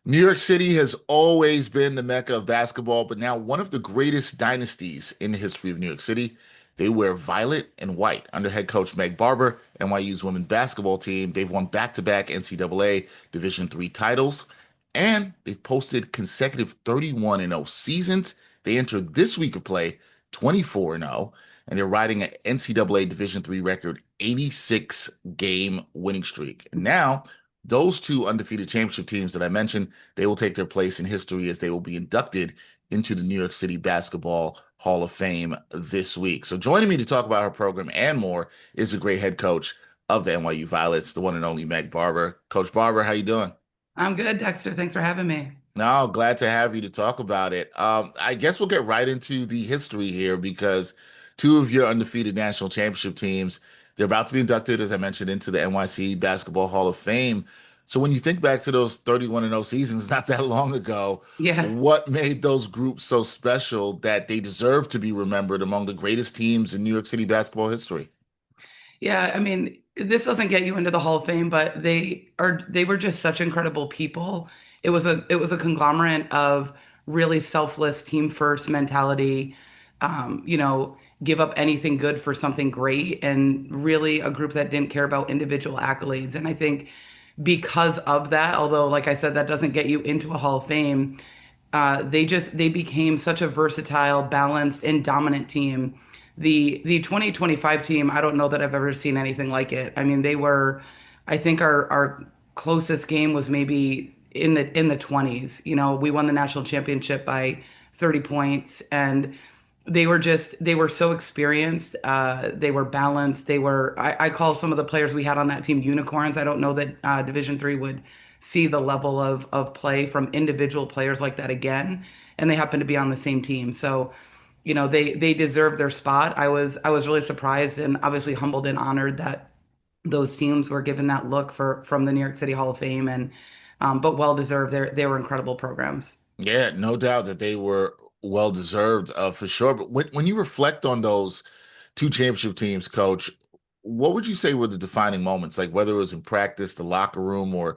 New York City has always been the mecca of basketball, but now one of the greatest dynasties in the history of New York City. They wear violet and white. Under head coach Meg Barber, NYU's women's basketball team, they've won back-to-back NCAA Division III titles, and they've posted consecutive 31-0 seasons. They entered this week of play 24-0, and they're riding an NCAA Division III record 86 game winning streak. And now those two undefeated championship teams that I mentioned, they will take their place in history as they will be inducted into the New York City Basketball Hall of Fame this week. So joining me to talk about her program and more is the great head coach of the NYU Violets, the one and only Meg Barber. Coach Barber, how you doing? I'm good, Dexter. Thanks for having me. No, glad to have you to talk about it. I guess we'll get right into the history here because two of your undefeated national championship teams, they're about to be inducted, as I mentioned, into the NYC Basketball Hall of Fame. So when you think back to those 31-0 seasons not that long ago, Yeah. what made those groups so special that they deserve to be remembered among the greatest teams in New York City basketball history? Yeah, I mean, this doesn't get you into the Hall of Fame, but they were just such incredible people. It was a conglomerate of really selfless team first mentality, you know, give up anything good for something great, and really a group that didn't care about individual accolades. And I think because of that, although like I said, that doesn't get you into a Hall of Fame, they became such a versatile, balanced, and dominant team. The 2025 team, I don't know that I've ever seen anything like it. I mean, I think our closest game was maybe in the 20s. You know, we won the national championship by 30 points, and they were so experienced. They were balanced. I call some of the players we had on that team unicorns. I don't know that Division three would see the level of play from individual players like that again. And they happen to be on the same team. So, you know, they deserve their spot. I was really surprised and obviously humbled and honored that those teams were given that look from the New York City Hall of Fame, and but well deserved. They were incredible programs. Yeah, no doubt that they were well deserved for sure. But when you reflect on those two championship teams, coach, what would you say were the defining moments? Like whether it was in practice, the locker room, or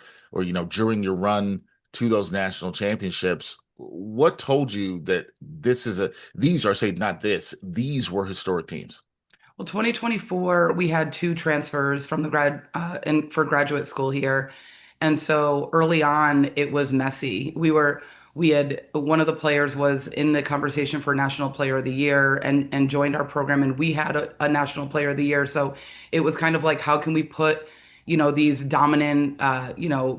during your run to those national championships, what told you that these are say not this, these were historic teams? Well, 2024, we had two transfers from the and for graduate school here. And so early on, it was messy. We had one of the players was in the conversation for National Player of the Year and joined our program, and we had a National Player of the Year. So it was kind of like, how can we put, these dominant,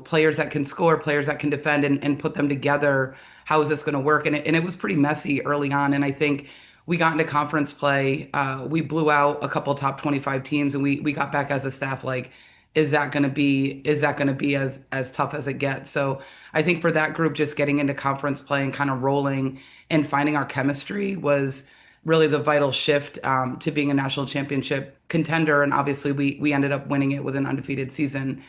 players that can score, players that can defend, and put them together? How is this going to work? And it was pretty messy early on. And I think we got into conference play. We blew out a couple top 25 teams, and we got back as a staff like, is that going to be as tough as it gets? So I think for that group, just getting into conference play and kind of rolling and finding our chemistry was really the vital shift to being a national championship contender. And obviously, we ended up winning it with an undefeated season.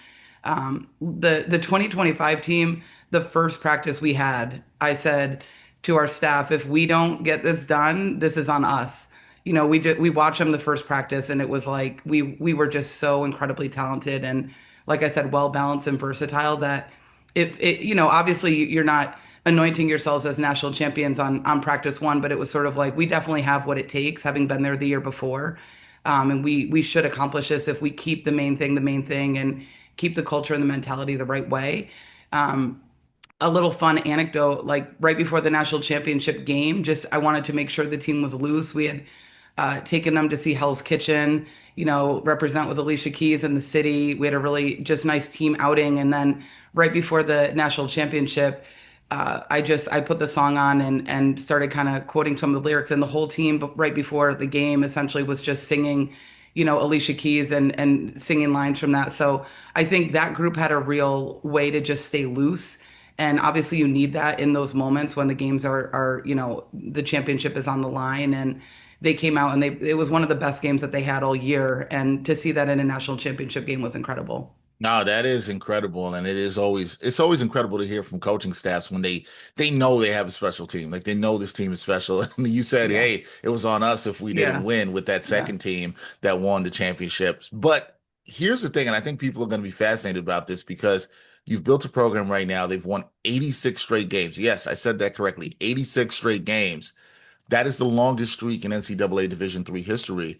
The 2025 team, the first practice we had, I said to our staff, if we don't get this done, this is on us. You know, we watched them the first practice, and it was like we were just so incredibly talented and, like I said, well balanced and versatile that obviously you're not anointing yourselves as national champions on practice one, but it was sort of like we definitely have what it takes, having been there the year before. And we should accomplish this if we keep the main thing, and keep the culture and the mentality the right way. Um, a little fun anecdote, like right before the national championship game, just I wanted to make sure the team was loose. We had taken them to see Hell's Kitchen, represent with Alicia Keys in the city. We had a really just nice team outing. And then right before the national championship, I put the song on and started kind of quoting some of the lyrics, and the whole team, but right before the game, essentially was just singing, Alicia Keys and singing lines from that. So I think that group had a real way to just stay loose. And obviously, you need that in those moments when the games are the championship is on the line. And they came out, and it was one of the best games that they had all year. And to see that in a national championship game was incredible. No, that is incredible, and it's always incredible to hear from coaching staffs when they know they have a special team, like they know this team is special. And you said, Yeah. "Hey, it was on us if we didn't Yeah. win with that Yeah. second team that won the championships." But here's the thing, and I think people are going to be fascinated about this because You've built a program right now. They've won 86 straight games. Yes, I said that correctly. 86 straight games. That is the longest streak in NCAA Division III history.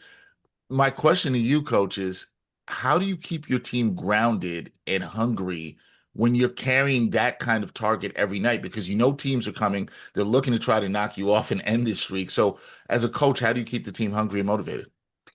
My question to you, coach, is how do you keep your team grounded and hungry when you're carrying that kind of target every night? Because you know teams are coming, they're looking to try to knock you off and end this streak. So, as a coach, how do you keep the team hungry and motivated?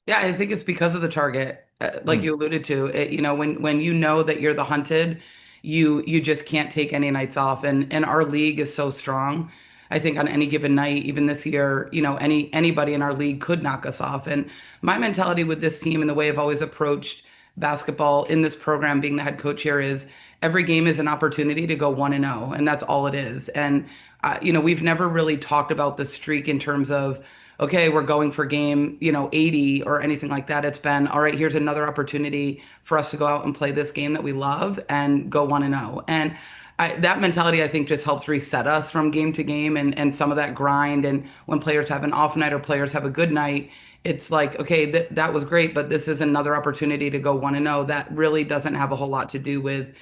Yeah, I think it's because of the target, like Mm. you alluded to. When you know that you're the hunted, you just can't take any nights off. And our league is so strong. I think on any given night, even this year, anybody in our league could knock us off. And my mentality with this team and the way I've always approached basketball in this program, being the head coach here, is every game is an opportunity to go 1-0, and that's all it is. And we've never really talked about the streak in terms of okay, we're going for game, 80 or anything like that. It's been, all right, here's another opportunity for us to go out and play this game that we love and go 1-0. And that mentality, I think, just helps reset us from game to game and some of that grind. And when players have an off night or players have a good night, it's like, okay, that was great, but this is another opportunity to go 1-0. That really doesn't have a whole lot to do with,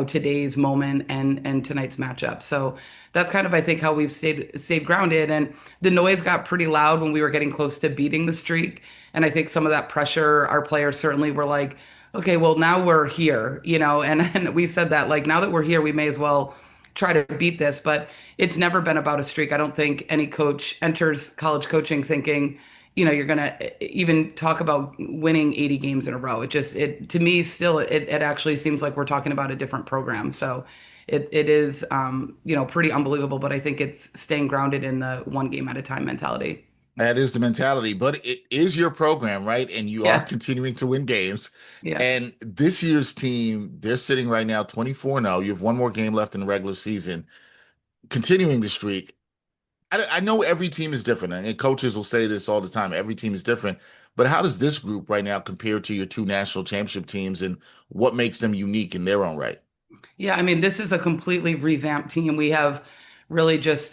today's moment and tonight's matchup. So that's kind of, I think, how we've stayed grounded. And the noise got pretty loud when we were getting close to beating the streak. And I think some of that pressure, our players certainly were like, okay, well, now we're here, and we said that, like, now that we're here, we may as well try to beat this. But it's never been about a streak. I don't think any coach enters college coaching thinking, you're going to even talk about winning 80 games in a row. To me, still, it actually seems like we're talking about a different program. So it is, pretty unbelievable, but I think it's staying grounded in the one game at a time mentality. That is the mentality, but it is your program, right? And you are Yes. continuing to win games. Yes. And this year's team, they're sitting right now 24-0. You have one more game left in the regular season, continuing the streak. I know every team is different, and coaches will say this all the time. Every team is different. But how does this group right now compare to your two national championship teams, and what makes them unique in their own right? Yeah, I mean, this is a completely revamped team. We have really just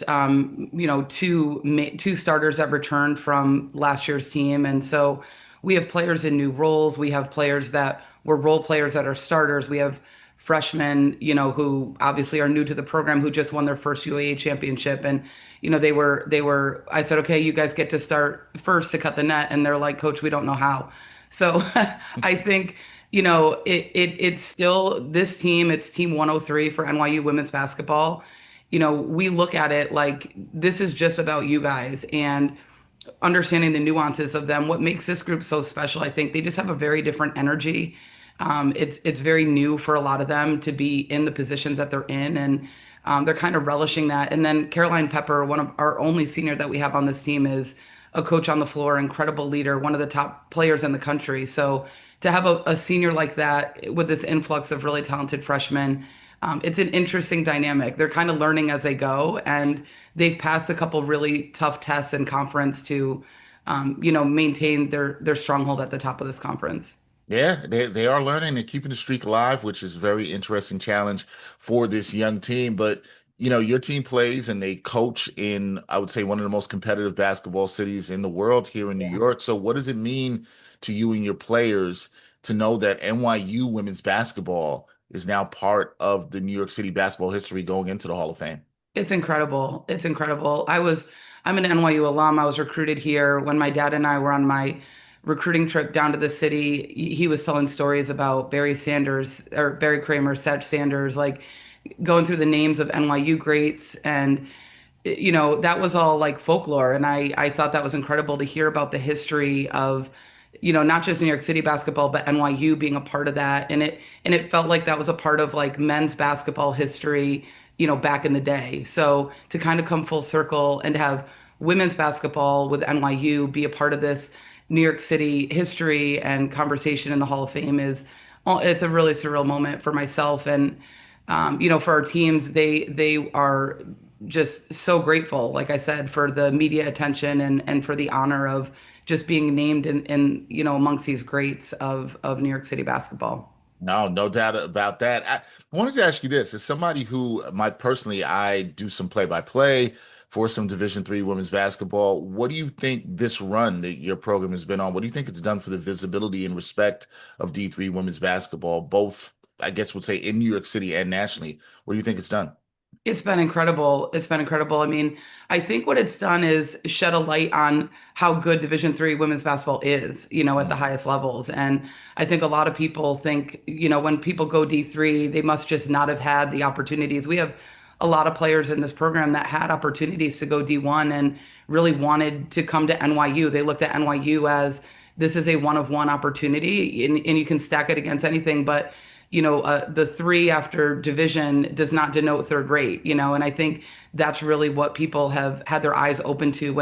two starters that returned from last year's team, and so we have players in new roles. We have players that were role players that are starters. We have freshmen, who obviously are new to the program, who just won their first UAA championship, and they were. I said, okay, you guys get to start first to cut the net, and they're like, Coach, we don't know how. So I think it's still this team, it's team 103 for NYU women's basketball. We look at it like this is just about you guys and understanding the nuances of them. What makes this group so special, I think they just have a very different energy. It's very new for a lot of them to be in the positions that they're in, and they're kind of relishing that. And then Caroline Pepper, one of our only senior that we have on this team, is a coach on the floor, incredible leader, one of the top players in the country. So to have a senior like that with this influx of really talented freshmen, it's an interesting dynamic. They're kind of learning as they go, and they've passed a couple really tough tests in conference to, maintain their stronghold at the top of this conference. Yeah, they are learning. They're keeping the streak alive, which is a very interesting challenge for this young team. But your team plays and they coach in, I would say, one of the most competitive basketball cities in the world here in New Yeah. York. So what does it mean to you and your players to know that NYU women's basketball is now part of the New York City basketball history going into the Hall of Fame? It's incredible. It's incredible. I'm an NYU alum. I was recruited here when my dad and I were on my recruiting trip down to the city. He was telling stories about Barry Sanders or Barry Kramer, Satch Sanders, like going through the names of NYU greats. And that was all like folklore. And I thought that was incredible to hear about the history of, not just New York City basketball, but NYU being a part of that. And it felt like that was a part of like men's basketball history, back in the day. So to kind of come full circle and have women's basketball with NYU be a part of this New York City history and conversation in the Hall of Fame it's a really surreal moment for myself and for our teams. They are just so grateful, like I said, for the media attention and for the honor of just being named in amongst these greats of New York City basketball. No, no doubt about that. I wanted to ask you this: as somebody who might personally, I do some play-by-play for some Division III women's basketball. What do you think this run that your program has been on? What do you think it's done for the visibility and respect of D3 women's basketball, both I guess would say in New York City and nationally. What do you think it's done? It's been incredible. It's been incredible. I mean, I think what it's done is shed a light on how good Division III women's basketball is, at the Mm. highest levels. And I think a lot of people think, when people go D3, they must just not have had the opportunities. We have a lot of players in this program that had opportunities to go D1 and really wanted to come to NYU. They looked at NYU as this is a one of one opportunity, and you can stack it against anything, but the three after division does not denote third rate, and I think that's really what people have had their eyes open to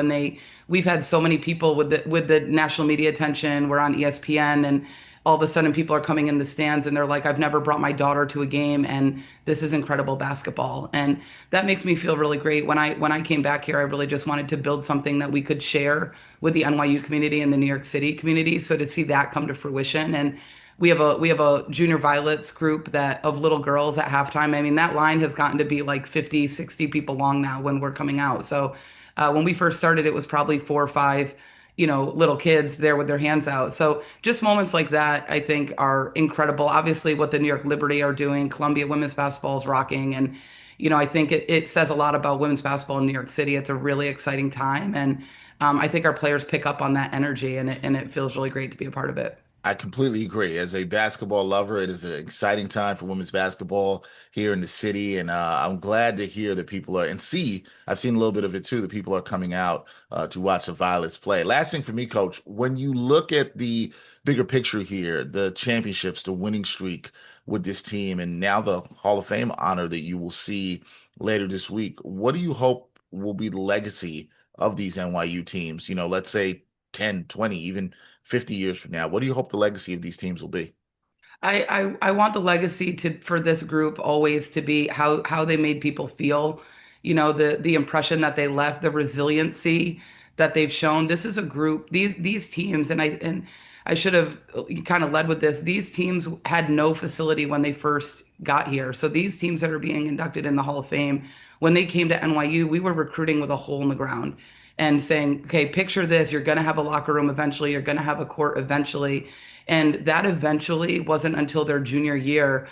we've had so many people with the national media attention. We're on ESPN, and all of a sudden people are coming in the stands and they're like, I've never brought my daughter to a game, and this is incredible basketball. And that makes me feel really great. When I came back here, I really just wanted to build something that we could share with the NYU community and the New York City community. So to see that come to fruition, and we have a junior violets group that of little girls at halftime. I mean, that line has gotten to be like 50, 60 people long now when we're coming out. So when we first started, it was probably 4 or 5, little kids there with their hands out. So just moments like that, I think, are incredible. Obviously, what the New York Liberty are doing, Columbia women's basketball is rocking. And, I think it says a lot about women's basketball in New York City. It's a really exciting time. And I think our players pick up on that energy, and it feels really great to be a part of it. I completely agree. As a basketball lover, it is an exciting time for women's basketball here in the city, and I'm glad to hear that people are and see. I've seen a little bit of it too. That people are coming out to watch the Violets play. Last thing for me, Coach, when you look at the bigger picture here, the championships, the winning streak with this team, and now the Hall of Fame honor that you will see later this week, what do you hope will be the legacy of these NYU teams? Let's say 10, 20, even 50 years from now? What do you hope the legacy of these teams will be? I want the legacy for this group always to be how they made people feel, the impression that they left, the resiliency that they've shown. This is a group, these teams, and I should have kind of led with this. These teams had no facility when they first got here. So these teams that are being inducted in the Hall of Fame, when they came to NYU, we were recruiting with a hole in the ground and saying, okay, picture this, you're going to have a locker room eventually, you're going to have a court eventually. And that eventually wasn't until their junior year,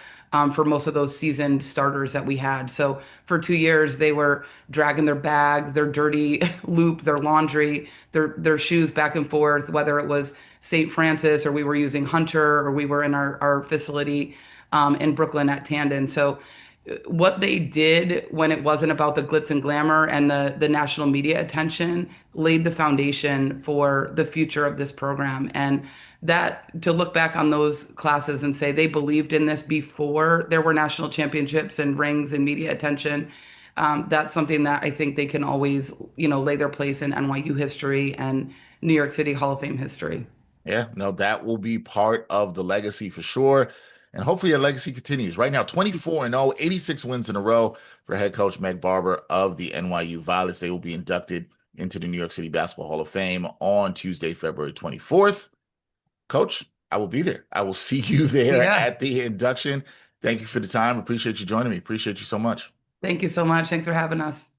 for most of those seasoned starters that we had. So for 2 years, they were dragging their bag, their dirty loop, their laundry, their shoes back and forth, whether it was St. Francis or we were using Hunter or we were in our facility in Brooklyn at Tandon. So what they did when it wasn't about the glitz and glamour and the national media attention laid the foundation for the future of this program. And that to look back on those classes and say they believed in this before there were national championships and rings and media attention, that's something that I think they can always, lay their place in NYU history and New York City Hall of Fame history. Yeah, no, that will be part of the legacy for sure. And hopefully that legacy continues. Right now, 24-0, 86 wins in a row for head coach Meg Barber of the NYU Violets. They will be inducted into the New York City Basketball Hall of Fame on Tuesday, February 24th. Coach, I will be there. I will see you there Yeah. at the induction. Thank you for the time. Appreciate you joining me. Appreciate you so much. Thank you so much. Thanks for having us.